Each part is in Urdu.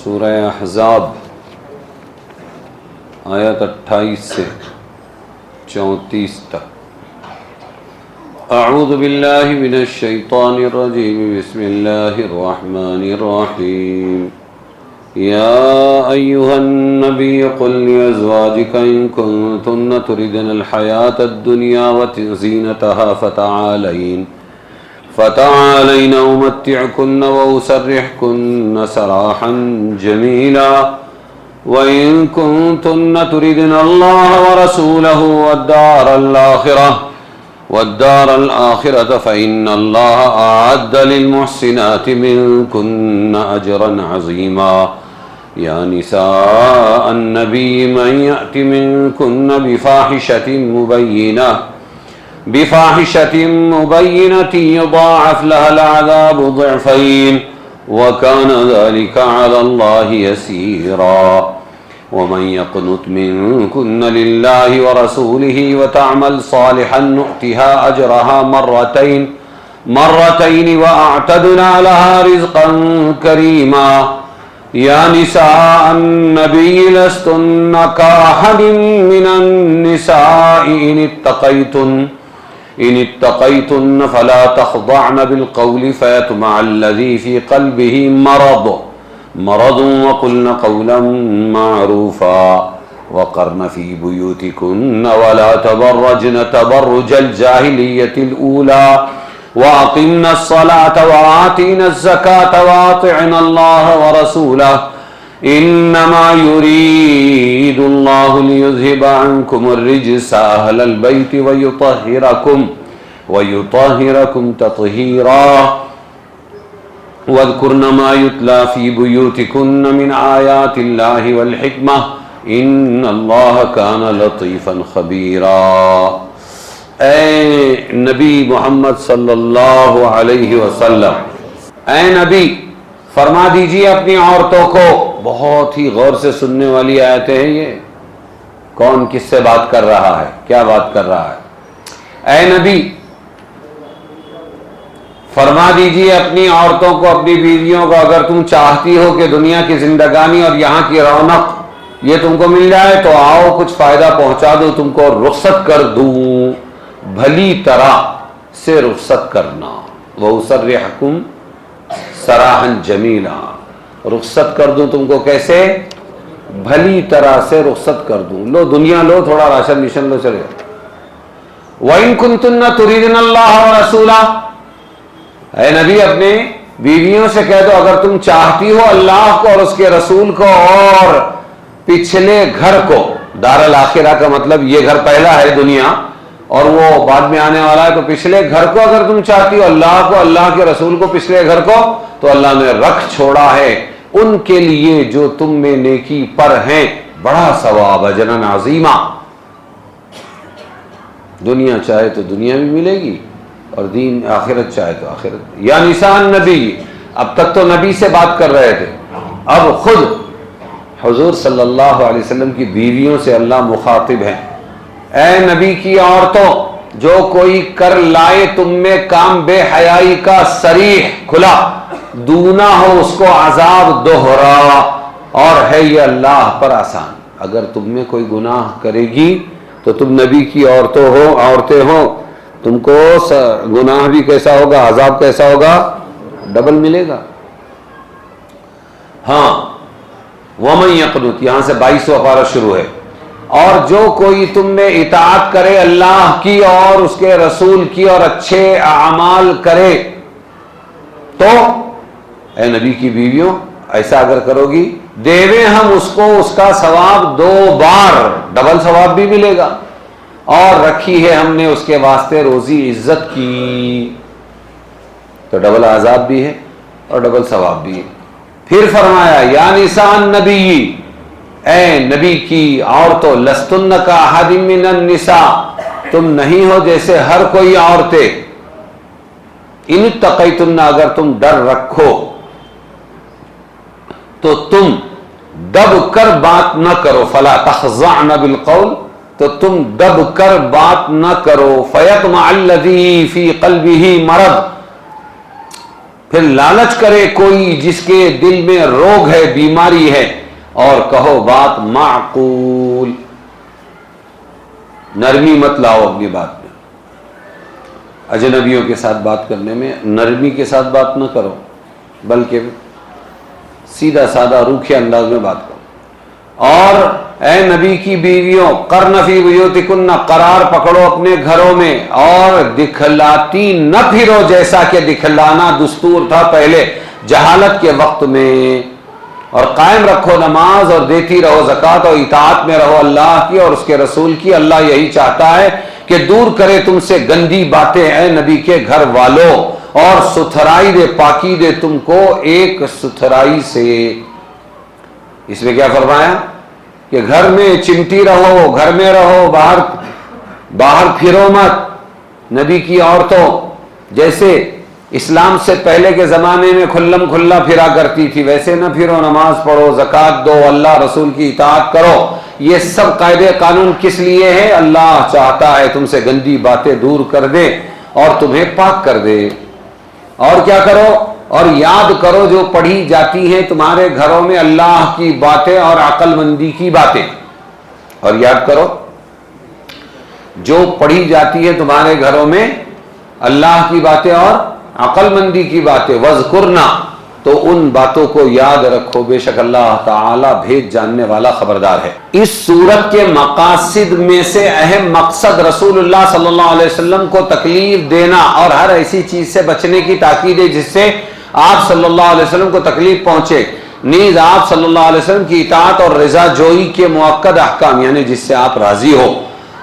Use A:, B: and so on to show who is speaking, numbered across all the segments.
A: سورہ احزاب آیت 28 سے 34 تک۔ اعوذ باللہ من الشیطان الرجیم، بسم اللہ الرحمن الرحیم۔ یا ایہا النبی قل لأزواجک ان کنتن تردن الحیاة الدنیا وزینتها فتعالین امتعکن واسرحکن سراحا جمیلا وَإِن كُنتُنَّ تُرِدْنَ اللَّهَ وَرَسُولَهُ وَالدَّارَ الْآخِرَةَ فَإِنَّ اللَّهَ أَعَدَّ لِلْمُحْسِنَاتِ مِنكُنَّ أَجْرًا عَظِيمًا يَا نِسَاءَ النَّبِيِّ مَن يَأْتِ مِنكُنَّ بِفَاحِشَةٍ مُبَيِّنَةٍ يُضَاعَفْ لَهَا الْعَذَابُ ضِعْفَيْنِ وَكَانَ ذَلِكَ عَلَى اللَّهِ يَسِيرًا ومن يقنت منكن لله ورسوله وتعمل صالحا نؤتها أجرها مرتين وأعتدنا لها رزقا كريما يا نساء النبي لستن كأحد من النساء إن اتقيتن فلا تخضعن بالقول فيطمع الذي في قلبه مرض وقلن قولا معروفا وقرن في بيوتكن ولا تبرجن تبرج الجاهلية الأولى وأقمنا الصلاة وآتينا الزكاة وأطعنا الله ورسوله إنما يريد الله ليذهب عنكم الرجس أهل البيت ويطهركم تطهيرا وَاذْكُرْنَ مَا يُتْلَى فِي بُيُوتِكُنَّ مِنْ آيَاتِ اللَّهِ وَالْحِكْمَةِ إِنَّ اللَّهَ كَانَ لَطِيفًا خَبِيرًا۔ اے نبی محمد صلی اللہ علیہ وسلم، اے نبی فرما دیجئے اپنی عورتوں کو، بہت ہی غور سے سننے والی آیتیں ہیں یہ، کون کس سے بات کر رہا ہے، کیا بات کر رہا ہے۔ اے نبی فرما دیجئے اپنی عورتوں کو، اپنی بیویوں کو، اگر تم چاہتی ہو کہ دنیا کی زندگانی اور یہاں کی رونق یہ تم کو مل جائے تو آؤ کچھ فائدہ پہنچا دو تم کو، رخصت کر دوں، بھلی طرح سے رخصت کرنا۔ وَأُسَرِّحْكُمْ سَرَاحًا جَمِيلًا، رخصت کر دوں تم کو کیسے؟ بھلی طرح سے رخصت کر دوں، لو دنیا لو، تھوڑا راشن مشن لو، چلے۔ وَإِن كُنتُنَّ تُرِيدْنَ اللَّهَ وَرَسُولَهُ، اے نبی اپنے بیویوں سے کہہ دو اگر تم چاہتی ہو اللہ کو اور اس کے رسول کو اور پچھلے گھر کو، دار الاخرہ کا مطلب یہ گھر پہلا ہے دنیا اور وہ بعد میں آنے والا ہے، تو پچھلے گھر کو اگر تم چاہتی ہو، اللہ کو، اللہ کے رسول کو، پچھلے گھر کو، تو اللہ نے رکھ چھوڑا ہے ان کے لیے جو تم میں نیکی پر ہیں بڑا ثواب، اجرا عظیما۔ دنیا چاہے تو دنیا بھی ملے گی اور دین آخرت چاہے تو آخرت۔ یا نساء النبی، اب تک تو نبی سے بات کر رہے تھے، اب خود حضور صلی اللہ علیہ وسلم کی بیویوں سے اللہ مخاطب ہیں۔ اے نبی کی عورتوں، جو کوئی کر لائے تم میں کام بے حیائی کا صریح کھلا، دونا ہو اس کو عذاب دوہرا، اور ہے یہ اللہ پر آسان۔ اگر تم میں کوئی گناہ کرے گی تو تم نبی کی عورتیں ہو، تم کو گناہ بھی کیسا ہوگا، عذاب کیسا ہوگا، ڈبل ملے گا۔ ہاں، وَمَن يَقْنُتْ، یہاں سے 22واں پارہ شروع ہے۔ اور جو کوئی تم میں اطاعت کرے اللہ کی اور اس کے رسول کی اور اچھے اعمال کرے تو، اے نبی کی بیویوں ایسا اگر کرو گی دیوے ہم اس کو اس کا ثواب 2 بار، ڈبل ثواب بھی ملے گا، اور رکھی ہے ہم نے اس کے واسطے روزی عزت کی، تو ڈبل عذاب بھی ہے اور ڈبل ثواب بھی ہے۔ پھر فرمایا یا نساء النبی، اے نبی کی عورتوں، لستن کاحد من النساء، تم نہیں ہو جیسے ہر کوئی عورتیں، ان اتقیتن، اگر تم ڈر رکھو تو تم دب کر بات نہ کرو، فلا تخضعن بالقول، تو تم دب کر بات نہ کرو، فیطمع الذی فی قلبہ مرض، پھر لالچ کرے کوئی جس کے دل میں روگ ہے، بیماری ہے، اور کہو بات معقول، نرمی مت لاؤ اپنی بات میں، اجنبیوں کے ساتھ بات کرنے میں نرمی کے ساتھ بات نہ کرو، بلکہ سیدھا سادہ روکھے انداز میں بات کرو۔ اور اے نبی کی بیویوں، قرن فی بیوتکن، قرار پکڑو اپنے گھروں میں، اور دکھلاتی نہ پھرو جیسا کہ دکھلانا دستور تھا پہلے جہالت کے وقت میں، اور قائم رکھو نماز، اور دیتی رہو زکوٰۃ، اور اطاعت میں رہو اللہ کی اور اس کے رسول کی۔ اللہ یہی چاہتا ہے کہ دور کرے تم سے گندی باتیں اے نبی کے گھر والوں، اور ستھرائی دے، پاکی دے تم کو ایک ستھرائی سے۔ اس میں کیا فرمایا کہ گھر میں چمٹی رہو، گھر میں رہو، باہر پھرو مت۔ نبی کی عورتوں جیسے اسلام سے پہلے کے زمانے میں کھلم کھلا پھرا کرتی تھی، ویسے نہ پھرو، نماز پڑھو، زکوٰۃ دو، اللہ رسول کی اطاعت کرو۔ یہ سب قاعدے قانون کس لیے ہے؟ اللہ چاہتا ہے تم سے گندی باتیں دور کر دے اور تمہیں پاک کر دے۔ اور کیا کرو؟ اور یاد کرو جو پڑھی جاتی ہیں تمہارے گھروں میں اللہ کی باتیں اور عقل مندی کی باتیں، اور یاد کرو جو پڑھی جاتی ہے تمہارے گھروں میں اللہ کی باتیں اور عقل مندی کی باتیں، وذکرنا، تو ان باتوں کو یاد رکھو، بے شک اللہ تعالی بھید جاننے والا خبردار ہے۔ اس سورت کے مقاصد میں سے اہم مقصد رسول اللہ صلی اللہ علیہ وسلم کو تکلیف دینا اور ہر ایسی چیز سے بچنے کی تاکید ہے جس سے آپ صلی اللہ علیہ وسلم کو تکلیف پہنچے، نیز آپ صلی اللہ علیہ وسلم کی اطاعت اور رضا جوئی کے مؤکد احکام، یعنی جس سے آپ راضی ہو،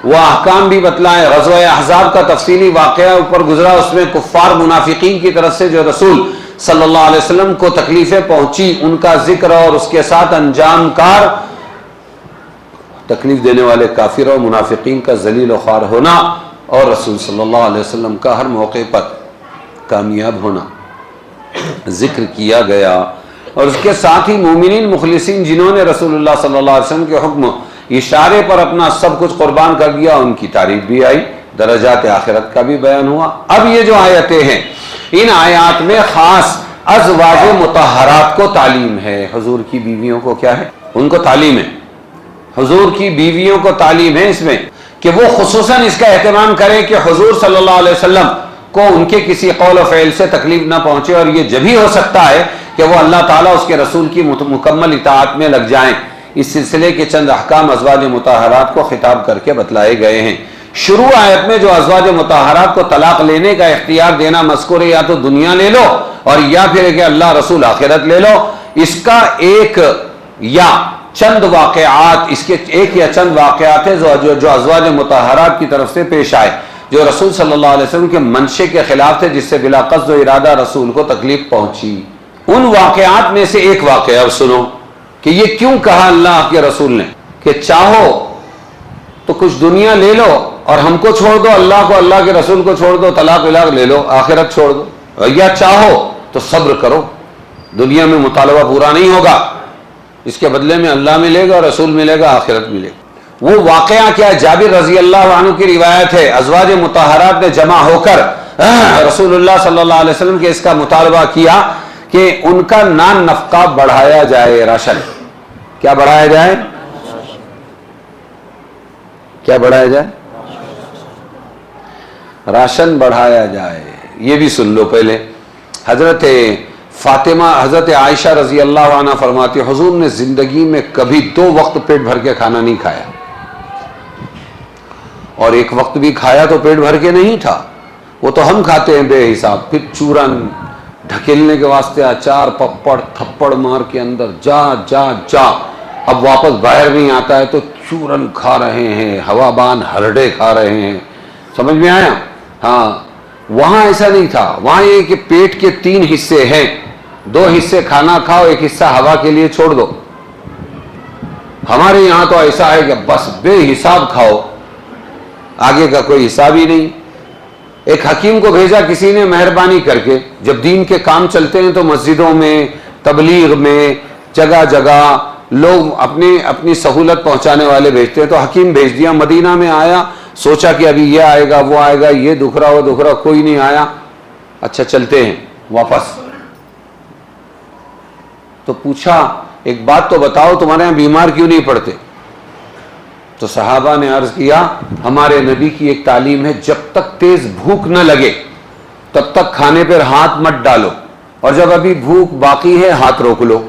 A: وہ احکام بھی بتلائیں۔ غزوہ احزاب کا تفصیلی واقعہ اوپر گزرا، اس میں کفار منافقین کی طرف سے جو رسول صلی اللہ علیہ وسلم کو تکلیفیں پہنچی ان کا ذکر، اور اس کے ساتھ انجام کار تکلیف دینے والے کافر اور منافقین کا ذلیل و خوار ہونا، اور رسول صلی اللہ علیہ وسلم کا ہر موقع پر کامیاب ہونا ذکر کیا گیا، اور اس کے ساتھ ہی مومنین مخلصین جنہوں نے رسول اللہ صلی اللہ علیہ وسلم کے حکم اشارے پر اپنا سب کچھ قربان کر دیا، ان کی تعریف بھی آئی، درجات آخرت کا بھی بیان ہوا۔ اب یہ جو آیتیں ہیں، ان آیات میں خاص ازواج مطہرات کو تعلیم ہے۔ حضور کی بیویوں کو کیا ہے؟ ان کو تعلیم ہے، حضور کی بیویوں کو تعلیم ہے اس میں کہ وہ خصوصاً اس کا اہتمام کریں کہ حضور صلی اللہ علیہ وسلم کو ان کے کسی قول و فعل سے تکلیف نہ پہنچے، اور یہ جب ہی ہو سکتا ہے کہ وہ اللہ تعالیٰ اس کے رسول کی مکمل اطاعت میں لگ جائیں۔ اس سلسلے کے چند احکام ازواج مطہرات کو خطاب کر کے بتلائے گئے ہیں۔ شروع آیت میں جو ازواج مطہرات کو طلاق لینے کا اختیار دینا مذکور ہے، یا تو دنیا لے لو اور یا پھر کہ اللہ رسول آخرت لے لو، اس کا ایک یا چند واقعات، اس کے ایک یا چند واقعات ہیں جو ازواج مطہرات کی طرف سے پیش آئے، جو رسول صلی اللہ علیہ وسلم کے منشے کے خلاف تھے، جس سے بلا قصد و ارادہ رسول کو تکلیف پہنچی۔ ان واقعات میں سے ایک واقعہ اب سنو کہ یہ کیوں کہا اللہ کے رسول نے کہ چاہو تو کچھ دنیا لے لو اور ہم کو چھوڑ دو، اللہ کو، اللہ کے رسول کو چھوڑ دو، طلاق ولاق لے لو، آخرت چھوڑ دو، یا چاہو تو صبر کرو، دنیا میں مطالبہ پورا نہیں ہوگا، اس کے بدلے میں اللہ ملے گا، رسول ملے گا، آخرت ملے گا۔ وہ واقعہ کیا؟ جابر رضی اللہ عنہ کی روایت ہے، ازواج مطہرات نے جمع ہو کر رسول اللہ صلی اللہ علیہ وسلم کے اس کا مطالبہ کیا کہ ان کا نان نفقہ بڑھایا جائے، راشن کیا بڑھایا جائے؟ کیا بڑھایا جائے؟ راشن بڑھایا جائے۔ یہ بھی سن لو پہلے، حضرت فاطمہ، حضرت عائشہ رضی اللہ عنہ فرماتی حضور نے زندگی میں کبھی 2 وقت پیٹ بھر کے کھانا نہیں کھایا، اور ایک وقت بھی کھایا تو پیٹ بھر کے نہیں تھا، وہ تو ہم کھاتے ہیں بے حساب، پھر چورن ڈھکیلنے کے واسطے اچار پپڑ تھپڑ مار کے اندر جا جا جا، اب واپس باہر نہیں آتا ہے تو چورن کھا رہے ہیں، ہوا بان ہرڈے کھا رہے ہیں، سمجھ میں آیا؟ ہاں، وہاں ایسا نہیں تھا، وہاں یہ کہ پیٹ کے 3 حصے ہیں، 2 حصے کھانا کھاؤ، ایک حصہ ہوا کے لیے چھوڑ دو۔ ہمارے یہاں تو ایسا ہے کہ بس بے حساب کھاؤ، آگے کا کوئی حساب ہی نہیں۔ ایک حکیم کو بھیجا کسی نے مہربانی کر کے، جب دین کے کام چلتے ہیں تو مسجدوں میں، تبلیغ میں، جگہ جگہ لوگ اپنی سہولت پہنچانے والے بھیجتے ہیں، تو حکیم بھیج دیا، مدینہ میں آیا، سوچا کہ ابھی یہ آئے گا وہ آئے گا، یہ دکھ رہا وہ دکھ رہا، کوئی نہیں آیا، اچھا چلتے ہیں واپس۔ تو پوچھا ایک بات تو بتاؤ تمہارے یہاں بیمار کیوں نہیں پڑتے؟ تو صحابہ نے عرض کیا ہمارے نبی کی ایک تعلیم ہے جب تک تیز بھوک نہ لگے تب تک کھانے پر ہاتھ مت ڈالو، اور جب ابھی بھوک باقی ہے ہاتھ روک لو۔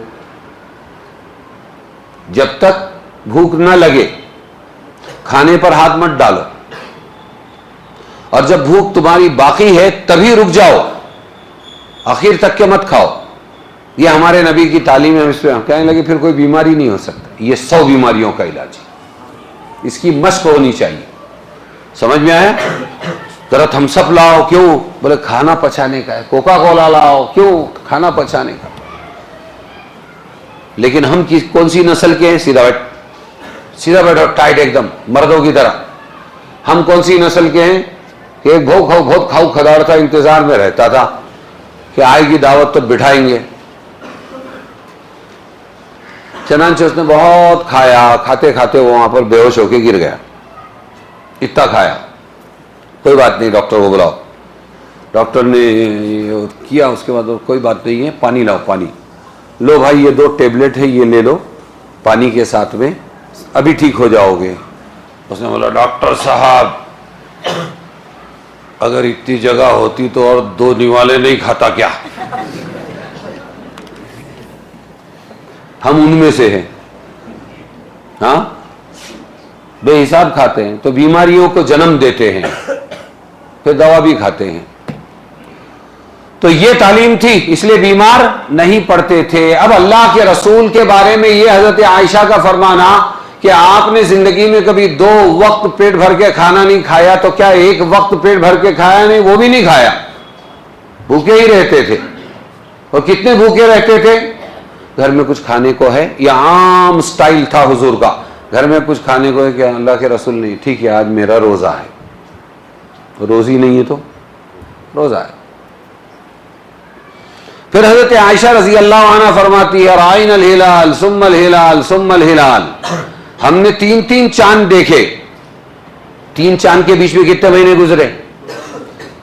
A: جب تک بھوک نہ لگے کھانے پر ہاتھ مت ڈالو، اور جب بھوک تمہاری باقی ہے تبھی رک جاؤ، آخر تک کے مت کھاؤ۔ یہ ہمارے نبی کی تعلیم ہے۔ اس پہ کہنے لگے پھر کوئی بیماری نہیں ہو سکتا، یہ 100 بیماریوں کا علاج ہے، اس کی مشق ہونی چاہیے۔ سمجھ میں آیا؟ ذرا تھمس اپ لاؤ، کیوں؟ بولے کھانا پچانے کا ہے۔ کوکا کولا لاؤ، کیوں؟ کھانا پچانے کا۔ لیکن ہم کون سی نسل کے ہیں؟ سیدھا بیٹھو ٹائٹ ایک دم مردوں کی طرح۔ ہم کون سی نسل کے ہیں کہ ایک بہت کھاؤ کھداڑ تھا، انتظار میں رہتا تھا کہ آئے گی دعوت تو بٹھائیں گے۔ چنانچہ اس نے بہت کھایا، کھاتے کھاتے وہ وہاں پر بے ہوش ہو کے گر گیا، اتنا کھایا۔ کوئی بات نہیں، ڈاکٹر کو بلاؤ۔ ڈاکٹر نے کیا، اس کے بعد کوئی بات نہیں ہے، پانی لاؤ، پانی لو بھائی، یہ 2 ٹیبلٹ ہے، یہ لے لو پانی کے ساتھ میں، ابھی ٹھیک ہو جاؤ گے۔ اس نے بولا ڈاکٹر صاحب اگر اتنی جگہ ہوتی تو اور 2 نوالے نہیں کھاتا کیا؟ ہم ان میں سے ہیں، ہاں بے حساب کھاتے ہیں تو بیماریوں کو جنم دیتے ہیں، پھر دوا بھی کھاتے ہیں۔ تو یہ تعلیم تھی، اس لیے بیمار نہیں پڑتے تھے۔ اب اللہ کے رسول کے بارے میں یہ حضرت عائشہ کا فرمانا کہ آپ نے زندگی میں کبھی 2 وقت پیٹ بھر کے کھانا نہیں کھایا، تو کیا 1 وقت پیٹ بھر کے کھایا؟ نہیں، وہ بھی نہیں کھایا، بھوکے ہی رہتے تھے۔ اور کتنے بھوکے رہتے تھے؟ گھر میں کچھ کھانے کو ہے، یہ عام سٹائل تھا حضور کا، گھر میں کچھ کھانے کو ہے کہ اللہ کے رسول نہیں، ٹھیک ہے آج میرا روزہ ہے، روزی نہیں ہے تو روزہ ہے۔ پھر حضرت عائشہ رضی اللہ عنہ فرماتی ہے رائن الہلال ثم الہلال ثم الہلال، ہم نے 3 چاند دیکھے۔ 3 چاند کے بیچ میں کتنے مہینے گزرے؟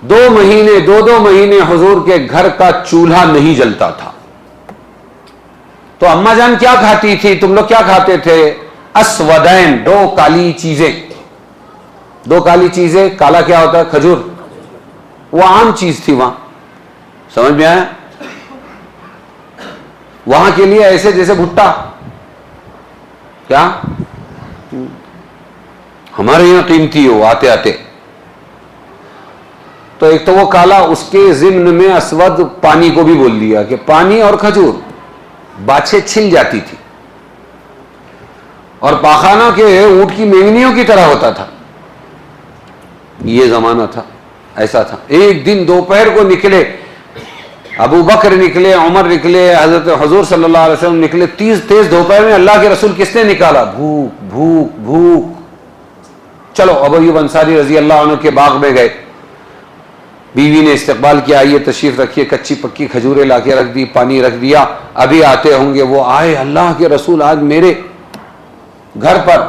A: 2 مہینے، 2 مہینے حضور کے گھر کا چولہا نہیں جلتا تھا۔ تو اماں جان کیا کھاتی تھی؟ تم لوگ کیا کھاتے تھے؟ اسودین، 2 کالی چیزیں۔ 2 کالی چیزیں، کالا کیا ہوتا ہے؟ کھجور، وہ عام چیز تھی وہاں۔ سمجھ میں آیا؟ وہاں کے لیے ایسے جیسے بھٹا، کیا ہمارے یہاں قیمتی ہو آتے آتے۔ تو ایک تو وہ کالا، اس کے ضمن میں اسود پانی کو بھی بول دیا کہ پانی اور کھجور، باچھیں چھل جاتی تھی، اور پاخانہ کے اونٹ کی مینگنیوں کی طرح ہوتا تھا۔ یہ زمانہ تھا، ایسا تھا۔ ایک دن دوپہر کو نکلے، ابو بکر نکلے، عمر نکلے، حضرت حضور صلی اللہ علیہ وسلم نکلے، تیز دوپہر میں اللہ کے رسول کس نے نکالا؟ بھوک بھوک بھوک۔ چلو ابو ایوب انصاری رضی اللہ عنہ کے باغ میں گئے، بیوی نے استقبال کیا، آئیے تشریف رکھیے، کچی پکی کھجوریں لا کے رکھ دی، پانی رکھ دیا، ابھی آتے ہوں گے۔ وہ آئے، اللہ کے رسول آج میرے گھر پر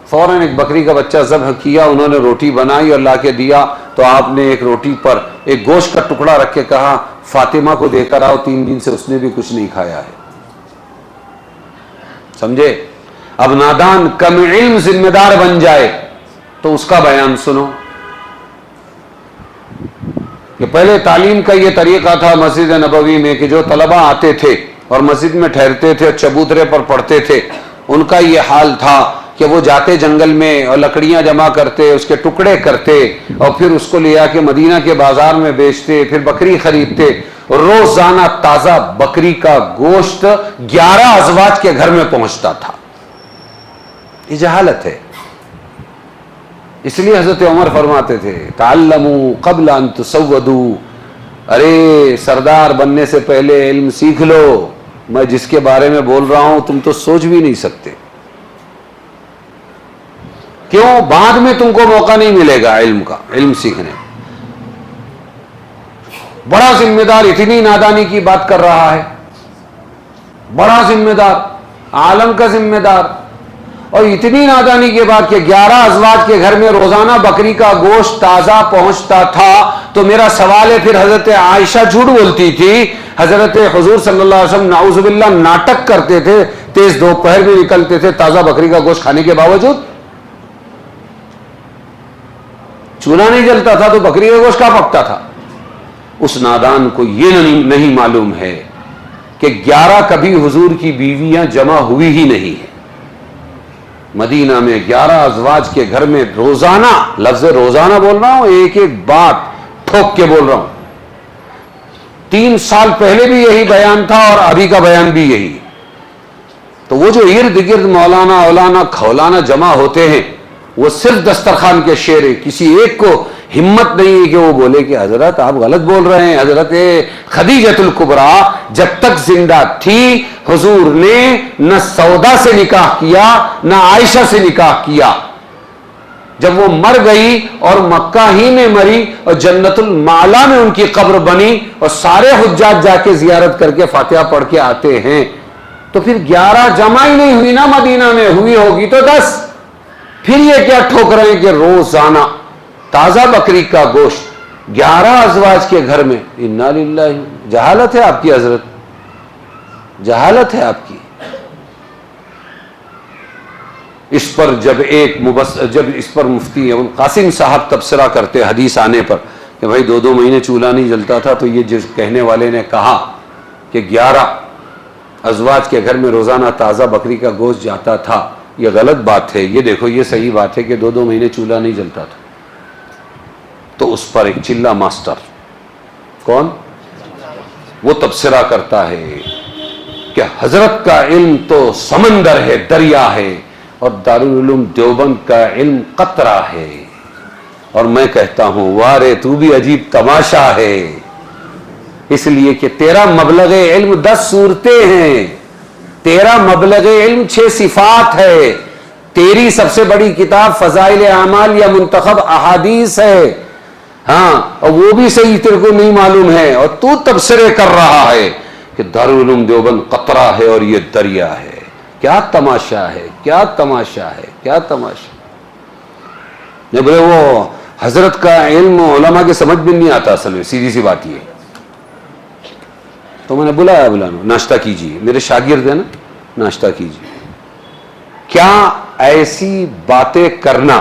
A: فوراً ایک بکری کا بچہ ذبح کیا، انہوں نے روٹی بنائی اور لا کے دیا، تو آپ نے ایک روٹی پر ایک گوشت کا ٹکڑا رکھ کے کہا فاطمہ کو دے کر آؤ، 3 دن سے اس نے بھی کچھ نہیں کھایا ہے۔ سمجھے؟ اب نادان کم علم ذمہ دار بن جائے تو اس کا بیان سنو کہ پہلے تعلیم کا یہ طریقہ تھا مسجد نبوی میں کہ جو طلبہ آتے تھے اور مسجد میں ٹھہرتے تھے اور چبوترے پر پڑھتے تھے، ان کا یہ حال تھا کہ وہ جاتے جنگل میں اور لکڑیاں جمع کرتے، اس کے ٹکڑے کرتے اور پھر اس کو لے آ کے مدینہ کے بازار میں بیچتے، پھر بکری خریدتے۔ روزانہ تازہ بکری کا گوشت 11 ازواج کے گھر میں پہنچتا تھا۔ یہ جہالت ہے۔ اس لیے حضرت عمر فرماتے تھے تعلموا قبل ان تسودوا، ارے سردار بننے سے پہلے علم سیکھ لو، میں جس کے بارے میں بول رہا ہوں تم تو سوچ بھی نہیں سکتے۔ کیوں؟ بعد میں تم کو موقع نہیں ملے گا علم کا، علم سیکھنے۔ بڑا ذمہ دار اتنی نادانی کی بات کر رہا ہے، بڑا ذمہ دار، عالم کا ذمہ دار، اور اتنی نادانی کے بعد کہ 11 ازواج کے گھر میں روزانہ بکری کا گوشت تازہ پہنچتا تھا، تو میرا سوال ہے پھر حضرت عائشہ جھوٹ بولتی تھی، حضرت حضور صلی اللہ علیہ وسلم نعوذ باللہ ناٹک کرتے تھے، تیز دوپہر میں نکلتے تھے تازہ بکری کا گوشت کھانے کے باوجود؟ چولہا نہیں جلتا تھا تو بکری کا گوشت کہاں پکتا تھا؟ اس نادان کو یہ نہیں معلوم ہے کہ 11 کبھی حضور کی بیویاں جمع ہوئی ہی نہیں ہیں۔ مدینہ میں 11 ازواج کے گھر میں روزانہ، لفظ روزانہ بول رہا ہوں، ایک ایک بات ٹھوک کے بول رہا ہوں، 3 سال پہلے بھی یہی بیان تھا اور ابھی کا بیان بھی یہی۔ تو وہ جو ارد گرد مولانا اولانا کھولانا جمع ہوتے ہیں، وہ صرف دسترخوان کے شعر ہیں، کسی ایک کو ہمت نہیں ہے کہ وہ بولے کہ حضرت آپ غلط بول رہے ہیں۔ حضرت خدیجۃ الکبریٰ جب تک زندہ تھی حضور نے نہ سودا سے نکاح کیا نہ عائشہ سے نکاح کیا۔ جب وہ مر گئی اور مکہ ہی میں مری اور جنت المعلا میں ان کی قبر بنی اور سارے حجاج جا کے زیارت کر کے فاتحہ پڑھ کے آتے ہیں، تو پھر 11 جمع ہی نہیں ہوئی نا مدینہ میں، ہوئی ہوگی تو 10۔ پھر یہ کیا ٹھوک رہے ہیں کہ روزانہ تازہ بکری کا گوشت 11 ازواج کے گھر میں؟ انا للہ، جہالت ہے آپ کی حضرت، جہالت ہے آپ کی۔ اس پر جب اس پر مفتی قاسم صاحب تبصرہ کرتے حدیث آنے پر کہ بھائی 2 مہینے چولہا نہیں جلتا تھا، تو یہ جس کہنے والے نے کہا کہ 11 ازواج کے گھر میں روزانہ تازہ بکری کا گوشت جاتا تھا، یہ غلط بات ہے۔ یہ دیکھو یہ صحیح بات ہے کہ 2 مہینے چولہا نہیں جلتا تھا۔ تو اس پر ایک چلہ ماسٹر، کون؟ وہ تبصرہ کرتا ہے کہ حضرت کا علم تو سمندر ہے، دریا ہے، اور دارالعلوم دیوبند کا علم قطرہ ہے۔ اور میں کہتا ہوں وارے تو بھی عجیب تماشا ہے، اس لیے کہ تیرا مبلغ علم 10 صورتیں ہیں، تیرا مبلغ علم 6 صفات ہے، تیری سب سے بڑی کتاب فضائل اعمال یا منتخب احادیث ہے، ہاں، اور وہ بھی صحیح تیرے کو نہیں معلوم ہے، اور تو تبصرے کر رہا ہے کہ دارالعلوم دیوبند قطرہ ہے اور یہ دریا ہے۔ کیا تماشا ہے، کیا تماشا ہے، کیا تماشا۔ نہیں بولے وہ حضرت کا علم علماء کے سمجھ بھی نہیں آتا، اصل میں سیدھی سی بات یہ۔ تو میں نے بلایا، ناشتہ کیجیے، میرے شاگرد ہیں نا، ناشتہ کیجیے۔ کیا ایسی باتیں کرنا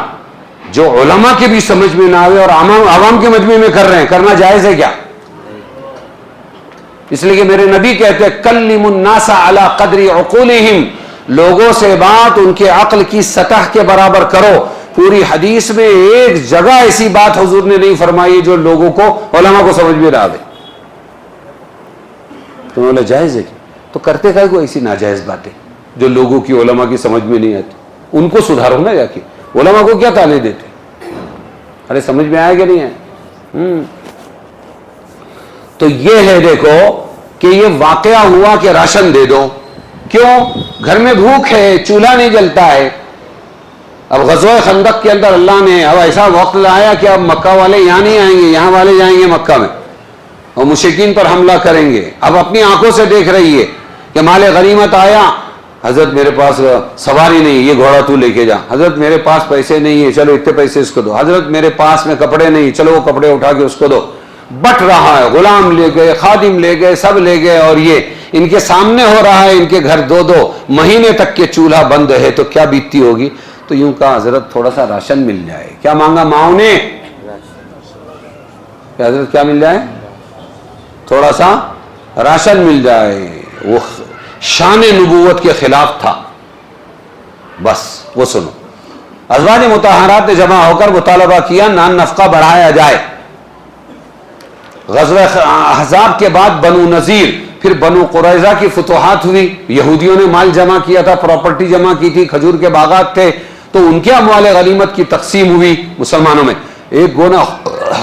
A: جو علماء کے بھی سمجھ میں نہ آئے اور عوام کے مجمع میں کر رہے ہیں، کرنا جائز ہے کیا؟ اس لیے کہ میرے نبی کہتے ہیں کلموا الناس علی قدر عقولہم، لوگوں سے بات ان کے عقل کی سطح کے برابر کرو۔ پوری حدیث میں ایک جگہ ایسی بات حضور نے نہیں فرمائی جو لوگوں کو، علماء کو سمجھ میں نہ آئے۔ تو بولا جائز ہے کیا؟ تو کرتے کائے کو ایسی ناجائز باتیں جو لوگوں کی، علماء کی سمجھ میں نہیں آتی؟ ان کو سدھارو نا جا کے، علماء کو کیا تانے دیتے؟ ارے سمجھ میں آئے کہ نہیں آئے؟ تو یہ ہے دیکھو کہ یہ واقعہ ہوا کہ راشن دے دو، کیوں؟ گھر میں بھوک ہے، چولہا نہیں جلتا ہے۔ اب غزوہ خندق کے اندر اللہ نے اب ایسا وقت لایا کہ اب مکہ والے یہاں نہیں آئیں گے، یہاں والے جائیں گے مکہ میں اور مشرکین پر حملہ کریں گے۔ اب اپنی آنکھوں سے دیکھ رہی ہے کہ مال غنیمت آیا، حضرت میرے پاس سواری نہیں، یہ گھوڑا تو لے کے جا۔ حضرت میرے پاس پیسے نہیں ہے، چلو اتنے پیسے اس کو دو۔ حضرت میرے پاس میں کپڑے نہیں، چلو وہ کپڑے اٹھا کے اس کو دو۔ بٹ رہا ہے، غلام لے گئے، خادم لے گئے، سب لے گئے، اور یہ ان کے سامنے ہو رہا ہے، ان کے گھر 2 مہینے تک کے چولہا بند ہے، تو کیا بیتتی ہوگی؟ تو یوں کہا حضرت تھوڑا سا راشن مل جائے۔ کیا مانگا ماؤں نے؟ کہ حضرت کیا مل جائے؟ تھوڑا سا راشن مل جائے۔ وہ شان نبوت کے خلاف تھا۔ بس وہ سنو، ازواج مطہرات نے جمع ہو کر مطالبہ کیا نان نفقہ بڑھایا جائے۔ غزوہ احزاب کے بعد بنو نذیر، پھر بنو قریظہ کی فتوحات ہوئی، یہودیوں نے مال جمع کیا تھا، پراپرٹی جمع کی تھی، کھجور کے باغات تھے، تو ان کے اموال غنیمت کی تقسیم ہوئی مسلمانوں میں، ایک گونا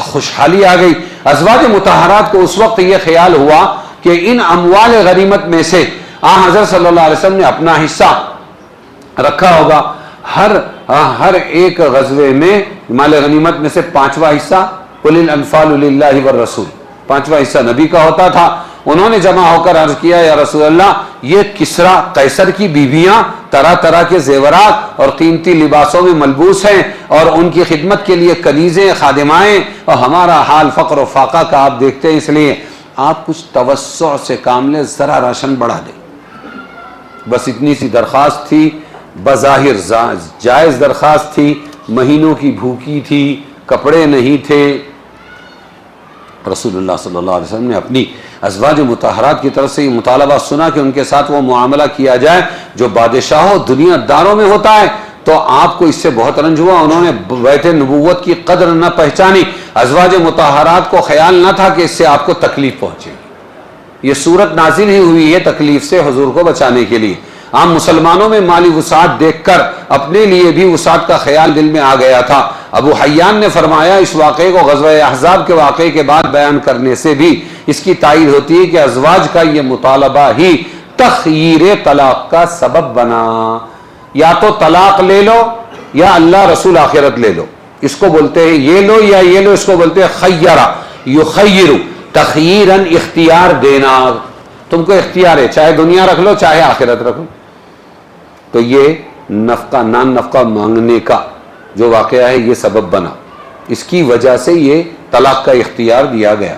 A: خوشحالی آ گئی۔ ازواج مطہرات کو اس وقت یہ خیال ہوا کہ ان اموال غنیمت میں سے حضرت صلی اللہ علیہ وسلم نے اپنا حصہ رکھا ہوگا، ہر ایک غزوے میں مال غنیمت میں سے 5واں حصہ قل الانفال للہ والرسول، 5واں حصہ نبی کا ہوتا تھا۔ انہوں نے جمع ہو کر عرض کیا یا رسول اللہ، یہ کسرا قیصر کی بیویاں طرح طرح کے زیورات اور قیمتی لباسوں میں ملبوس ہیں اور ان کی خدمت کے لیے کنیزیں خادمائیں، اور ہمارا حال فقر و فاقہ کا آپ دیکھتے ہیں، اس لیے آپ کچھ توسع سے کام لیں، ذرا راشن بڑھا دیں۔ بس اتنی سی درخواست تھی، بظاہر جائز درخواست تھی، مہینوں کی بھوکی تھی، کپڑے نہیں تھے۔ رسول اللہ صلی اللہ علیہ وسلم نے اپنی ازواج مطہرات کی طرف سے یہ مطالبہ سنا کہ ان کے ساتھ وہ معاملہ کیا جائے جو بادشاہوں دنیا داروں میں ہوتا ہے، تو آپ کو اس سے بہت رنج ہوا۔ انہوں نے بیت نبوت کی قدر نہ پہچانی، ازواج مطہرات کو خیال نہ تھا کہ اس سے آپ کو تکلیف پہنچے گی۔ یہ صورت نازل ہی ہوئی ہے تکلیف سے حضور کو بچانے کے لیے۔ عام مسلمانوں میں مالی وسعت دیکھ کر اپنے لیے بھی وسعت کا خیال دل میں آ گیا تھا۔ ابو حیان نے فرمایا اس واقعے کو غزوہ احزاب کے واقعے کے بعد بیان کرنے سے بھی اس کی تائید ہوتی ہے کہ ازواج کا یہ مطالبہ ہی تخییر طلاق کا سبب بنا۔ یا تو طلاق لے لو یا اللہ رسول آخرت لے لو، اس کو بولتے ہیں یہ لو یا یہ لو، اس کو بولتے ہیں خیرہ یخیر، تخییراً اختیار دینا۔ تم کو اختیار ہے، چاہے دنیا رکھ لو چاہے آخرت رکھ لو۔ تو یہ نفقہ نان نفقہ مانگنے کا جو واقعہ ہے یہ سبب بنا، اس کی وجہ سے یہ طلاق کا اختیار دیا گیا۔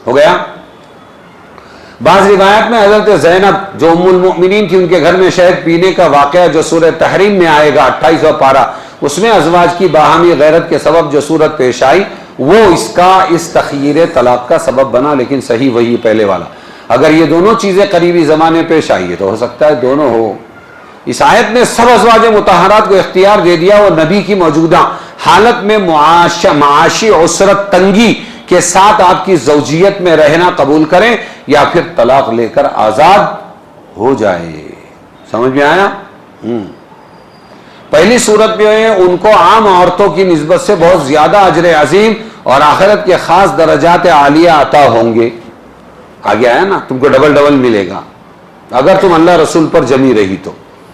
A: ہو گیا۔ بعض روایات میں حضرت زینب جو ام المؤمنین تھی، ان کے گھر میں شہد پینے کا واقعہ جو سورہ تحریم میں آئے گا 28واں پارہ، اس میں ازواج کی باہمی غیرت کے سبب جو صورت پیش آئی وہ اس تخییر طلاق کا سبب بنا، لیکن صحیح وہی پہلے والا۔ اگر یہ دونوں چیزیں قریبی زمانے پیش آئی ہے تو ہو سکتا ہے دونوں ہو۔ اس آیت نے سب ازواج مطہرات کو اختیار دے دیا وہ نبی کی موجودہ حالت میں معاشی عسرت تنگی کے ساتھ آپ کی زوجیت میں رہنا قبول کریں یا پھر طلاق لے کر آزاد ہو جائے۔ سمجھ میں آیا؟ پہلی صورت میں ان کو عام عورتوں کی نسبت سے بہت زیادہ اجر عظیم اور آخرت کے خاص درجات عالیہ عطا ہوں گے۔ آگے آیا نا، تم کو ڈبل ڈبل ملے گا اگر تم اللہ رسول پر جمی رہی تو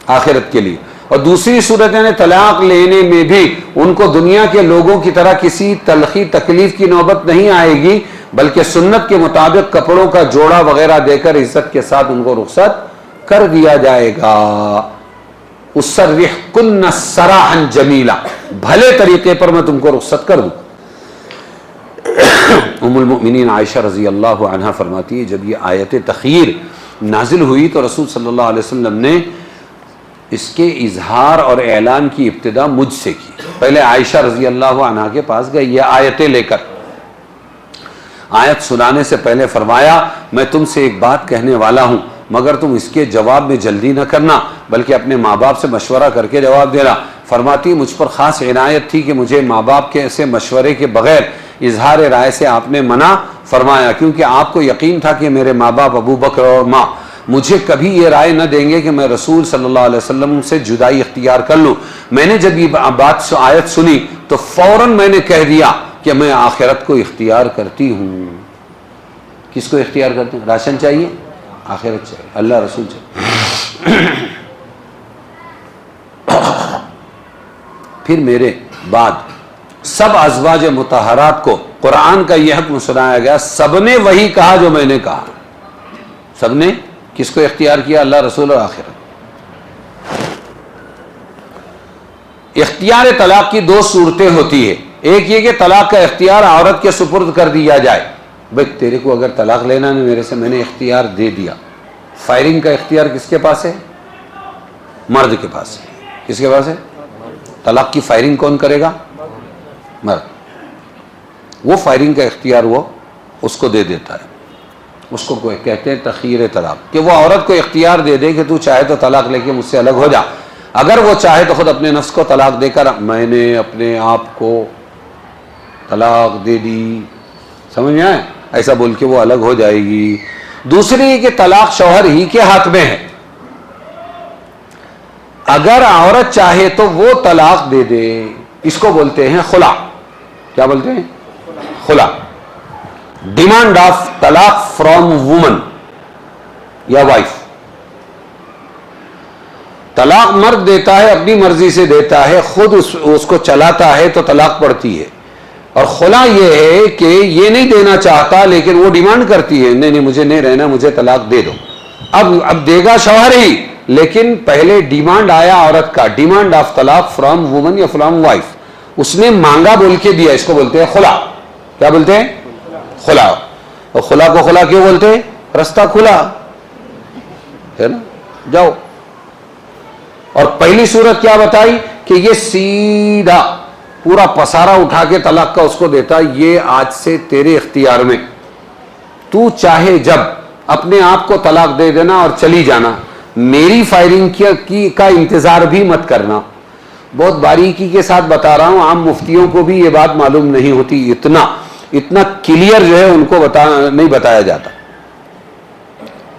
A: آخرت کے لیے۔ اور دوسری صورت یعنی طلاق لینے میں بھی ان کو دنیا کے لوگوں کی طرح کسی تلخی تکلیف کی نوبت نہیں آئے گی، بلکہ سنت کے مطابق کپڑوں کا جوڑا وغیرہ دے کر عزت کے ساتھ ان کو رخصت کر دیا جائے گا۔ اُسَرِّحْكُنَّ سَرَاحًا جَمِيلًا، بھلے طریقے پر میں تم کو رخصت کر دوں۔ ام المؤمنین عائشہ رضی اللہ عنہا فرماتی ہے جب یہ آیت تخییر نازل ہوئی تو رسول صلی اللہ علیہ وسلم نے اس کے اظہار اور اعلان کی ابتدا مجھ سے کی۔ پہلے عائشہ رضی اللہ عنہا کے پاس گئے یہ آیتیں لے کر، آیت سنانے سے پہلے فرمایا میں تم سے ایک بات کہنے والا ہوں، مگر تم اس کے جواب میں جلدی نہ کرنا بلکہ اپنے ماں باپ سے مشورہ کر کے جواب دینا۔ فرماتی مجھ پر خاص عنایت تھی کہ مجھے ماں باپ کے ایسے مشورے کے بغیر اظہار رائے سے آپ نے منع فرمایا، کیونکہ آپ کو یقین تھا کہ میرے ماں باپ ابو بکر اور ماں مجھے کبھی یہ رائے نہ دیں گے کہ میں رسول صلی اللہ علیہ وسلم سے جدائی اختیار کر لوں۔ میں نے جب یہ آیت سنی تو فوراً میں نے کہہ دیا کہ میں آخرت کو اختیار کرتی ہوں۔ کس کو اختیار کرتے ہیں؟ راشن چاہیے، آخرت چاہیے، اللہ رسول چاہیے۔ پھر میرے بعد سب ازواج مطہرات کو قرآن کا یہ حکم سنایا گیا، سب نے وہی کہا جو میں نے کہا۔ سب نے کس کو اختیار کیا؟ اللہ رسول اور آخرت۔ اختیار طلاق کی دو صورتیں ہوتی ہے، ایک یہ کہ طلاق کا اختیار عورت کے سپرد کر دیا جائے، بھائی تیرے کو اگر طلاق لینا نہیں میرے سے، میں نے اختیار دے دیا۔ فائرنگ کا اختیار کس کے پاس ہے؟ مرد کے پاس ہے۔ کس کے پاس ہے؟ طلاق کی فائرنگ کون کرے گا؟ مرد۔ وہ فائرنگ کا اختیار وہ اس کو دے دیتا ہے، اس کو کہتے ہیں تخییر طلاق، کہ وہ عورت کو اختیار دے دے کہ تو چاہے تو طلاق لے کے مجھ سے الگ ہو جا، اگر وہ چاہے تو خود اپنے نفس کو طلاق دے کر میں نے اپنے آپ کو طلاق دے دی، سمجھ میں آئے، ایسا بول کے وہ الگ ہو جائے گی۔ دوسری کہ طلاق شوہر ہی کے ہاتھ میں ہے، اگر عورت چاہے تو وہ طلاق دے دے، اس کو بولتے ہیں خلا۔ کیا بولتے ہیں؟ خلا۔ ڈیمانڈ آف طلاق فرام وومن یا وائف۔ طلاق مرد دیتا ہے، اپنی مرضی سے دیتا ہے، خود اس کو چلاتا ہے تو طلاق پڑتی ہے۔ اور خلا یہ ہے کہ یہ نہیں دینا چاہتا لیکن وہ ڈیمانڈ کرتی ہے نہیں نہیں مجھے نہیں رہنا، مجھے طلاق دے دو۔ اب دے گا شوہر ہی لیکن پہلے ڈیمانڈ آیا عورت کا، ڈیمانڈ آف طلاق فرام وومن یا فرام وائف، اس نے مانگا بول کے دیا، اس کو بولتے ہیں خلا. کیا بولتے ہیں؟ خلا. اور خلا کو خلا کیوں بولتے ہیں؟ رستہ کھلا ہے نا، جاؤ. اور پہلی صورت کیا بتائی کہ یہ سیدھا پورا پسارا اٹھا کے طلاق کا اس کو دیتا، یہ آج سے تیرے اختیار میں، تو چاہے جب اپنے آپ کو طلاق دے دینا اور چلی جانا، میری فائرنگ کا انتظار بھی مت کرنا. بہت باریکی کے ساتھ بتا رہا ہوں، عام مفتیوں کو بھی یہ بات معلوم نہیں ہوتی، اتنا کلیئر جو ہے ان کو نہیں بتایا جاتا.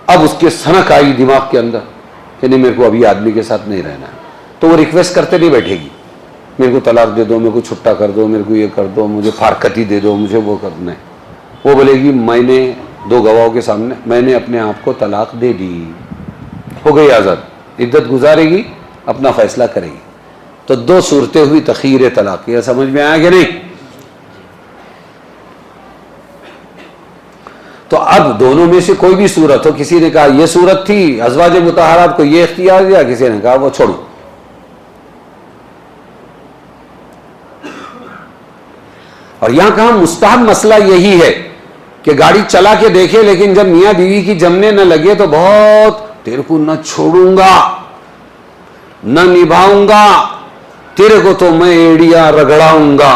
A: اب اس کے سنک آئی دماغ کے اندر کہ نہیں، میرے کو ابھی آدمی کے ساتھ نہیں رہنا ہے، تو وہ ریکویسٹ کرتے نہیں بیٹھے گی، میرے کو طلاق دے دو، میرے کو چھٹا کر دو، میرے کو یہ کر دو، مجھے فارکتی دے دو، مجھے وہ کرنا ہے. وہ بولے گی میں نے 2 گواہوں کے سامنے میں نے اپنے آپ کو طلاق دے دی، ہو گئی آزاد، عدت گزارے گی، اپنا فیصلہ کرے گی. تو 2 صورتیں ہوئی تخیر طلاق. یہ سمجھ میں آیا کہ نہیں؟ تو اب دونوں میں سے کوئی بھی صورت ہو، کسی نے کہا یہ صورت تھی، ازواج مطہرات کو یہ اختیار دیا، کسی نے کہا وہ چھوڑو. اور یہاں کہاں مستحب مسئلہ یہی ہے کہ گاڑی چلا کے دیکھے، لیکن جب میاں بیوی کی جمنے نہ لگے تو بہت، تیرے کو نہ چھوڑوں گا نہ نبھاؤں گا، تیرے کو تو میں ایڑیا رگڑاؤں گا.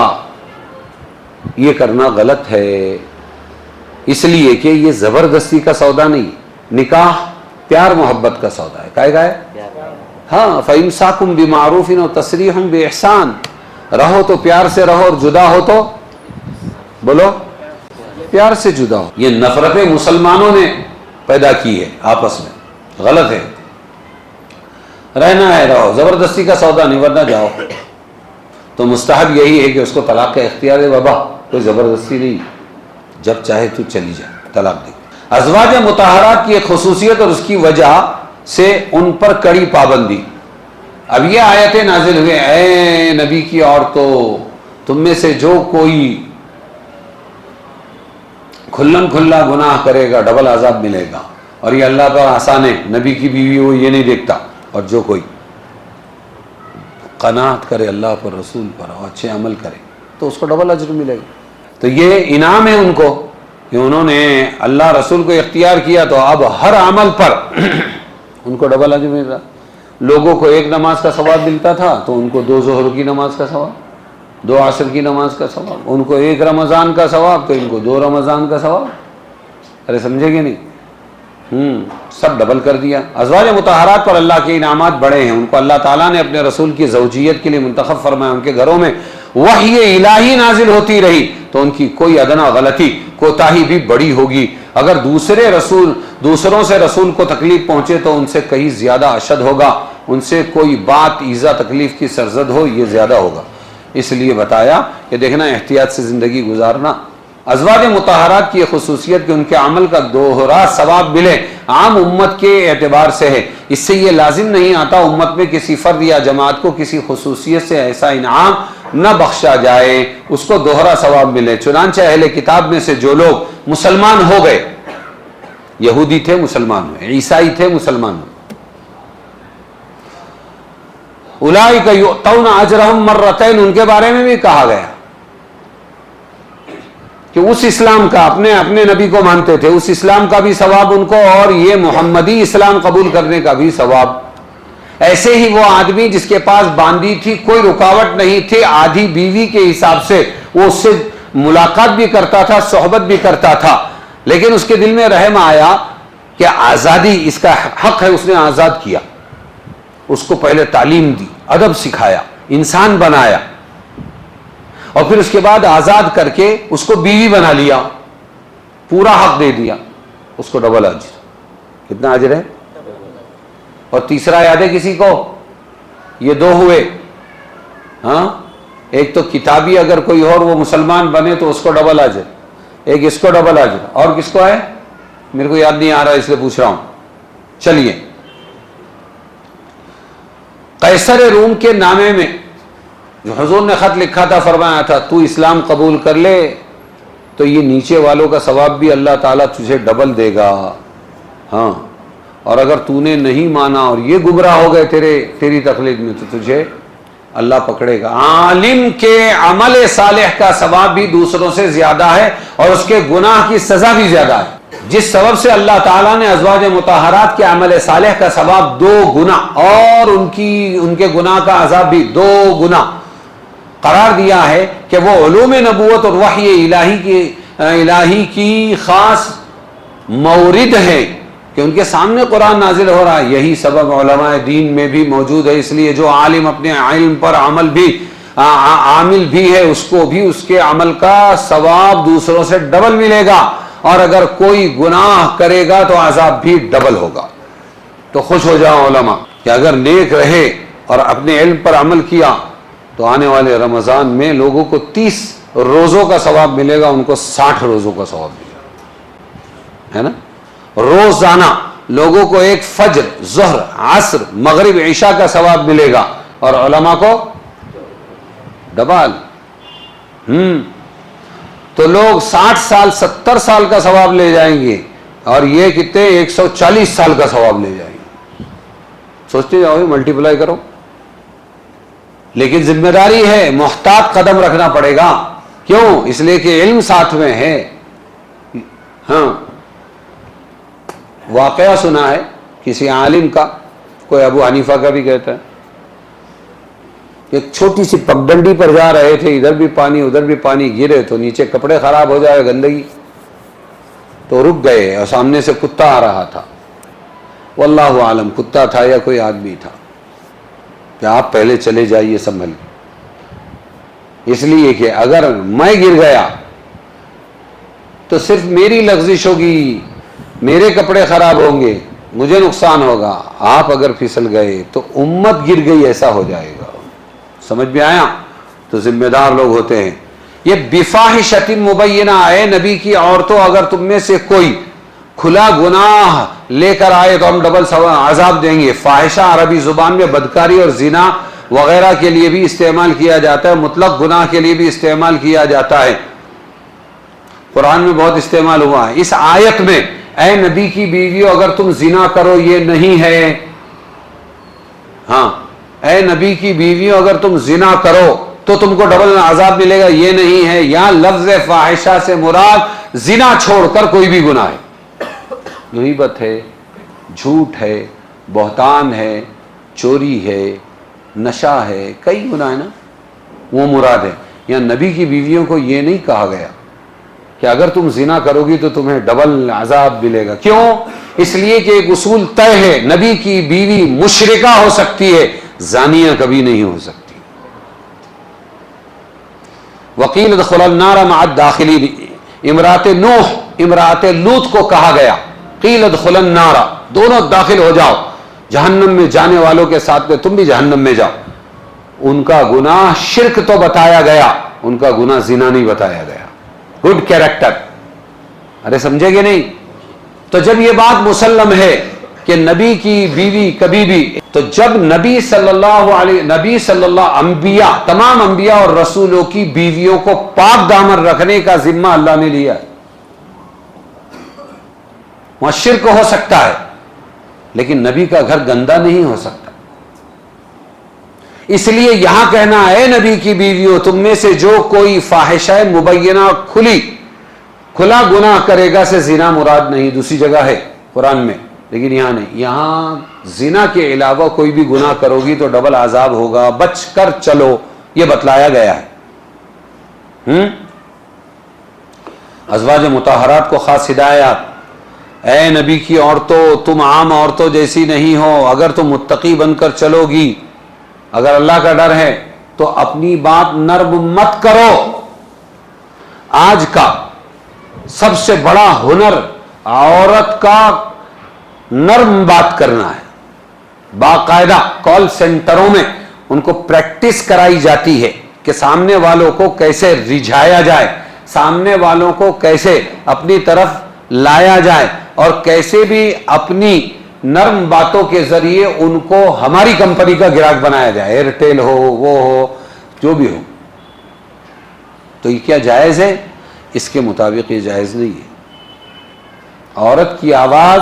A: یہ کرنا غلط ہے، اس لیے کہ یہ زبردستی کا سودا نہیں، نکاح پیار محبت کا سودا ہے. کہے گا ہے ہاں، فَإِمْسَاكُمْ بِمَعْرُوفٍ وَتَسْرِيحٌ بِإِحْسَانٍ، رہو تو پیار سے رہو اور جدا ہو تو بولو پیار سے جدا ہو. یہ نفرتیں مسلمانوں نے پیدا کی ہے آپس میں، غلط ہے. رہنا ہے رہو، زبردستی کا سودا نہیں، ورنہ جاؤ. تو مستحب یہی ہے کہ اس کو طلاق کا اختیار ہے، بابا کوئی زبردستی نہیں، جب چاہے تو چلی جائے، طلاق دے. ازواج مطہرات کی ایک خصوصیت اور اس کی وجہ سے ان پر کڑی پابندی. اب یہ آیتیں نازل ہوئے، اے نبی کی عورتوں، تم میں سے جو کوئی کھلم کھلا گناہ کرے گا ڈبل عذاب ملے گا. اور یہ اللہ پر آسان ہے، نبی کی بیوی ہو یہ نہیں دیکھتا. اور جو کوئی قناعت کرے اللہ پر، رسول پر، اور اچھے عمل کرے تو اس کو ڈبل اجر ملے گا. تو یہ انعام ہے ان کو کہ انہوں نے اللہ رسول کو اختیار کیا، تو اب ہر عمل پر ان کو ڈبل اجر مل رہا. لوگوں کو 1 نماز کا ثواب ملتا تھا تو ان کو 2 ظہر کی نماز کا ثواب، 2 عصر کی نماز کا ثواب. ان کو 1 رمضان کا ثواب تو ان کو 2 رمضان کا ثواب. ارے سمجھے گے نہیں؟ سب ڈبل کر دیا. ازواج مطہرات پر اللہ کے انعامات بڑے ہیں. ان کو اللہ تعالیٰ نے اپنے رسول کی زوجیت کے لیے منتخب فرمایا. ان کے گھروں میں وحی الہی نازل ہوتی رہی تو ان کی کوئی ادنا غلطی کوتاہی بھی بڑی ہوگی. اگر دوسروں سے رسول کو تکلیف پہنچے تو ان سے کہیں زیادہ اشد ہوگا. ان سے کوئی بات ایذا تکلیف کی سرزد ہو یہ زیادہ ہوگا. اس لیے بتایا کہ دیکھنا احتیاط سے زندگی گزارنا. ازواج مطہرات کی یہ خصوصیت کہ ان کے عمل کا دوہرا ثواب ملے عام امت کے اعتبار سے ہے. اس سے یہ لازم نہیں آتا امت میں کسی فرد یا جماعت کو کسی خصوصیت سے ایسا انعام نہ بخشا جائے اس کو دوہرا ثواب ملے. چنانچہ اہل کتاب میں سے جو لوگ مسلمان ہو گئے، یہودی تھے مسلمان ہوئے، عیسائی تھے مسلمان ہوئے، اولئک یؤتون اجرہم مرتین، ان کے بارے میں بھی کہا گیا کہ اس اسلام کا اپنے نبی کو مانتے تھے، اس اسلام کا بھی ثواب ان کو، اور یہ محمدی اسلام قبول کرنے کا بھی ثواب. ایسے ہی وہ آدمی جس کے پاس باندھی تھی، کوئی رکاوٹ نہیں تھی، آدھی بیوی کے حساب سے وہ اس سے ملاقات بھی کرتا تھا، صحبت بھی کرتا تھا، لیکن اس کے دل میں رحم آیا کہ آزادی اس کا حق ہے، اس نے آزاد کیا. اس کو پہلے تعلیم دی، ادب سکھایا، انسان بنایا، اور پھر اس کے بعد آزاد کر کے اس کو بیوی بنا لیا، پورا حق دے دیا. اس کو ڈبل اجر. کتنا اجر ہے؟ اور تیسرا یاد ہے کسی کو؟ یہ 2 ہوئے. ہاں، ایک تو کتابی اگر کوئی اور وہ مسلمان بنے تو اس کو ڈبل اجر، ایک اس کو ڈبل اجر. اور کس کو ہے میرے کو یاد نہیں آ رہا اس لیے پوچھ رہا ہوں. چلیے، قیصر روم کے نامے میں جو حضور نے خط لکھا تھا فرمایا تھا تو اسلام قبول کر لے تو یہ نیچے والوں کا ثواب بھی اللہ تعالیٰ تجھے ڈبل دے گا. ہاں، اور اگر تو نے نہیں مانا اور یہ گمراہ ہو گئے تیری تقلید میں، تو تجھے اللہ پکڑے گا۔ عالم کے عمل صالح کا ثواب بھی دوسروں سے زیادہ ہے اور اس کے گناہ کی سزا بھی زیادہ ہے۔ جس سبب سے اللہ تعالیٰ نے ازواج مطہرات کے عمل صالح کا ثواب 2 گنا اور ان کے گناہ کا عذاب بھی 2 گنا قرار دیا ہے کہ وہ علوم نبوت اور وحی الہی کی خاص مورد ہے کہ ان کے سامنے قرآن نازل ہو رہا ہے۔ یہی سبب علماء دین میں بھی موجود ہے، اس لیے جو عالم اپنے علم پر عامل بھی ہے، اس کو بھی اس کے عمل کا ثواب دوسروں سے ڈبل ملے گا، اور اگر کوئی گناہ کرے گا تو عذاب بھی ڈبل ہوگا۔ تو خوش ہو جاؤ علماء کہ اگر نیک رہے اور اپنے علم پر عمل کیا تو آنے والے رمضان میں لوگوں کو 30 روزوں کا ثواب ملے گا، ان کو 60 روزوں کا ثواب ملے گا، ہے نا؟ روزانہ لوگوں کو ایک فجر، ظہر، عصر، مغرب، عشاء کا ثواب ملے گا، اور علماء کو ڈبل۔ تو لوگ 60 سال 70 سال کا ثواب لے جائیں گے، اور یہ کتنے 140 سال کا ثواب لے جائیں گے۔ سوچتے جاؤ، ملٹی پلائی کرو۔ لیکن ذمہ داری ہے، محتاط قدم رکھنا پڑے گا۔ کیوں؟ اس لیے کہ علم ساتھ میں ہے۔ ہاں، واقعہ سنا ہے کسی عالم کا، کوئی ابو حنیفہ کا بھی کہتا ہے، ایک چھوٹی سی پگڈنڈی پر جا رہے تھے، ادھر بھی پانی ادھر بھی پانی، گرے تو نیچے کپڑے خراب ہو جائے، گندگی، تو رک گئے، اور سامنے سے کتا آ رہا تھا، واللہ عالم کتا تھا یا کوئی آدمی تھا، کہ آپ پہلے چلے جائیے سنبھل، اس لیے کہ اگر میں گر گیا تو صرف میری لغزش ہوگی، میرے کپڑے خراب ہوں گے، مجھے نقصان ہوگا، آپ اگر پھسل گئے تو امت گر گئی ایسا ہو جائے گا۔ سمجھ میں آیا؟ تو ذمہ دار لوگ ہوتے ہیں۔ یہ بفاحشۃ مبینہ، اے نبی کی عورتوں، اگر تم میں سے کوئی کھلا گناہ لے کر آئے تو ہم ڈبل عذاب دیں گے۔ فاحشہ عربی زبان میں بدکاری اور زنا وغیرہ کے لیے بھی استعمال کیا جاتا ہے، مطلق گناہ کے لیے بھی استعمال کیا جاتا ہے، قرآن میں بہت استعمال ہوا ہے۔ اس آیت میں اے نبی کی بیویوں اگر تم زنا کرو یہ نہیں ہے، ہاں، اے نبی کی بیویوں اگر تم زنا کرو تو تم کو ڈبل عذاب ملے گا، یہ نہیں ہے۔ یہاں لفظ فاحشہ سے مراد زنا چھوڑ کر کوئی بھی گناہ ہے، غیبت ہے، جھوٹ ہے، بہتان ہے، چوری ہے، نشہ ہے، کئی گناہ ہے نا، وہ مراد ہے۔ یہاں نبی کی بیویوں کو یہ نہیں کہا گیا کہ اگر تم زنا کرو گی تو تمہیں ڈبل عذاب ملے گا۔ کیوں؟ اس لیے کہ ایک اصول طے ہے، نبی کی بیوی مشرکہ ہو سکتی ہے، زانیہ کبھی نہیں ہو سکتی۔ وقیل ادخل النار مع الداخلین، امرات نوح امرات لوط کو کہا گیا، قیل ادخل النار، دونوں داخل ہو جاؤ جہنم میں، جانے والوں کے ساتھ میں تم بھی جہنم میں جاؤ۔ ان کا گناہ شرک تو بتایا گیا، ان کا گناہ زنا نہیں بتایا گیا۔ گڈ کیریکٹر، ارے سمجھے گے نہیں؟ تو جب یہ بات مسلم ہے کہ نبی کی بیوی کبھی بھی، تو جب نبی صلی اللہ انبیاء، تمام انبیاء اور رسولوں کی بیویوں کو پاک دامن رکھنے کا ذمہ اللہ نے لیا، وہاں شرک ہو سکتا ہے لیکن نبی کا گھر گندا نہیں ہو سکتا۔ اس لیے یہاں کہنا ہے نبی کی بیویوں تم میں سے جو کوئی فاحشہ مبینہ کھلا گناہ کرے گا سے زنا مراد نہیں، دوسری جگہ ہے قرآن میں لیکن یہاں نہیں۔ یہاں زنا کے علاوہ کوئی بھی گناہ کرو گی تو ڈبل عذاب ہوگا، بچ کر چلو، یہ بتلایا گیا ہے۔ ازواج مطہرات کو خاص ہدایات، اے نبی کی عورتوں تم عام عورتوں جیسی نہیں ہو، اگر تم متقی بن کر چلو گی، اگر اللہ کا ڈر ہے تو اپنی بات نرم مت کرو۔ آج کا سب سے بڑا ہنر عورت کا نرم بات کرنا ہے۔ باقاعدہ کال سینٹروں میں ان کو پریکٹس کرائی جاتی ہے کہ سامنے والوں کو کیسے رجھایا جائے، سامنے والوں کو کیسے اپنی طرف لایا جائے، اور کیسے بھی اپنی نرم باتوں کے ذریعے ان کو ہماری کمپنی کا گراہک بنایا جائے، ایئرٹیل ہو، وہ ہو، جو بھی ہو۔ تو یہ کیا جائز ہے؟ اس کے مطابق یہ جائز نہیں ہے۔ عورت کی آواز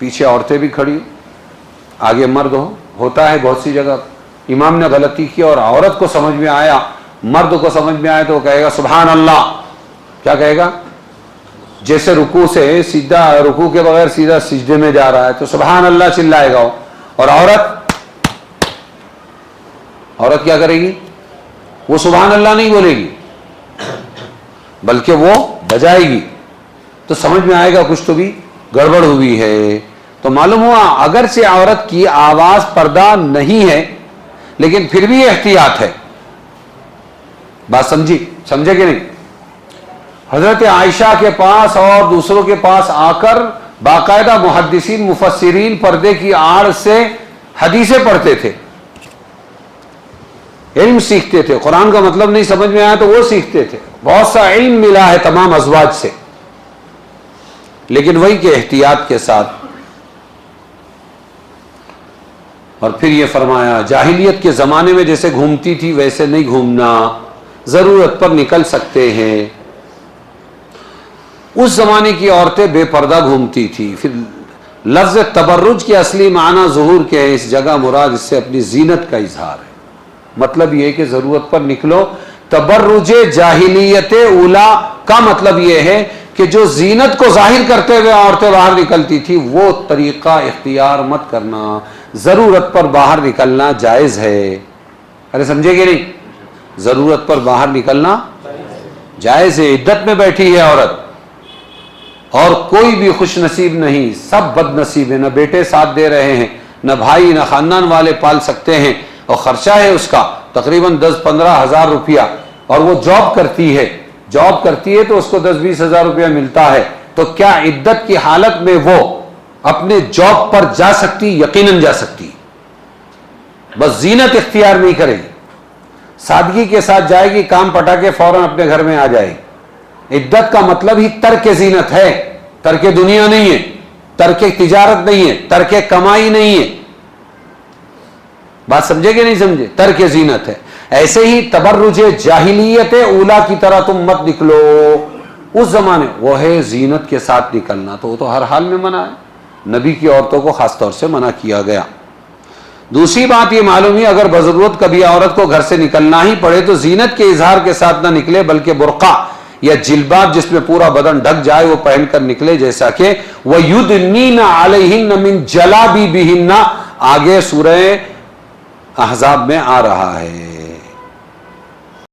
A: پیچھے عورتیں بھی کھڑی ہو, آگے مرد ہو. ہوتا ہے بہت سی جگہ امام نے غلطی کی اور عورت کو سمجھ میں آیا, مرد کو سمجھ میں آیا تو وہ کہے گا سبحان اللہ. کیا کہے گا؟ جیسے رکوع سے سیدھا, رکوع کے بغیر سیدھا سجدے میں جا رہا ہے تو سبحان اللہ چلائے گا. اور عورت کیا کرے گی؟ وہ سبحان اللہ نہیں بولے گی بلکہ وہ بجائے گی. تو سمجھ میں آئے گا کچھ تو بھی گڑبڑ ہوئی ہے. تو معلوم ہوا اگرچہ عورت کی آواز پردہ نہیں ہے لیکن پھر بھی احتیاط ہے. بات سمجھے کہ نہیں؟ حضرت عائشہ کے پاس اور دوسروں کے پاس آ کر باقاعدہ محدثین مفسرین پردے کی آڑ سے حدیثیں پڑھتے تھے, علم سیکھتے تھے. قرآن کا مطلب نہیں سمجھ میں آیا تو وہ سیکھتے تھے. بہت سا علم ملا ہے تمام ازواج سے, لیکن وہی کہ احتیاط کے ساتھ. اور پھر یہ فرمایا جاہلیت کے زمانے میں جیسے گھومتی تھی ویسے نہیں گھومنا, ضرورت پر نکل سکتے ہیں. اس زمانے کی عورتیں بے پردہ گھومتی تھی. پھر لفظ تبرج کے اصلی معنی ظہور کے ہیں. اس جگہ مراد اس سے اپنی زینت کا اظہار ہے. مطلب یہ کہ ضرورت پر نکلو. تبرج جاہلیت اولا کا مطلب یہ ہے کہ جو زینت کو ظاہر کرتے ہوئے عورتیں باہر نکلتی تھی وہ طریقہ اختیار مت کرنا. ضرورت پر باہر نکلنا جائز ہے. ارے سمجھے کہ نہیں؟ ضرورت پر باہر نکلنا جائز ہے. عدت میں بیٹھی ہے عورت اور کوئی بھی خوش نصیب نہیں, سب بد نصیب ہے. نہ بیٹے ساتھ دے رہے ہیں, نہ بھائی, نہ خاندان والے پال سکتے ہیں, اور خرچہ ہے اس کا تقریباً 10-15 ہزار روپیہ, اور وہ جاب کرتی ہے تو اس کو 10-20 ہزار روپیہ ملتا ہے. تو کیا عدت کی حالت میں وہ اپنے جاب پر جا سکتی؟ یقیناً جا سکتی, بس زینت اختیار نہیں کرے گی, سادگی کے ساتھ جائے گی, کام پٹا کے فوراً اپنے گھر میں آ جائے گی. عدت کا مطلب ہی ترک زینت ہے, ترک دنیا نہیں ہے, ترک تجارت نہیں ہے, ترک کمائی نہیں ہے. بات سمجھے کہ نہیں سمجھے؟ ترک زینت ہے. ایسے ہی تبرج جاہلیت اولا کی طرح تم مت نکلو. اس زمانے وہ ہے زینت کے ساتھ نکلنا, تو وہ تو ہر حال میں منع ہے. نبی کی عورتوں کو خاص طور سے منع کیا گیا. دوسری بات یہ معلوم ہے اگر بضرورت کبھی عورت کو گھر سے نکلنا ہی پڑے تو زینت کے اظہار کے ساتھ نہ نکلے بلکہ برقع یا جلباب جس میں پورا بدن ڈھک جائے وہ پہن کر نکلے, جیسا کہ وَيُدْنِينَ عَلَيْهِنَّ مِنْ جَلَابِيبِهِنَّ آگے سورہ احزاب میں آ رہا ہے.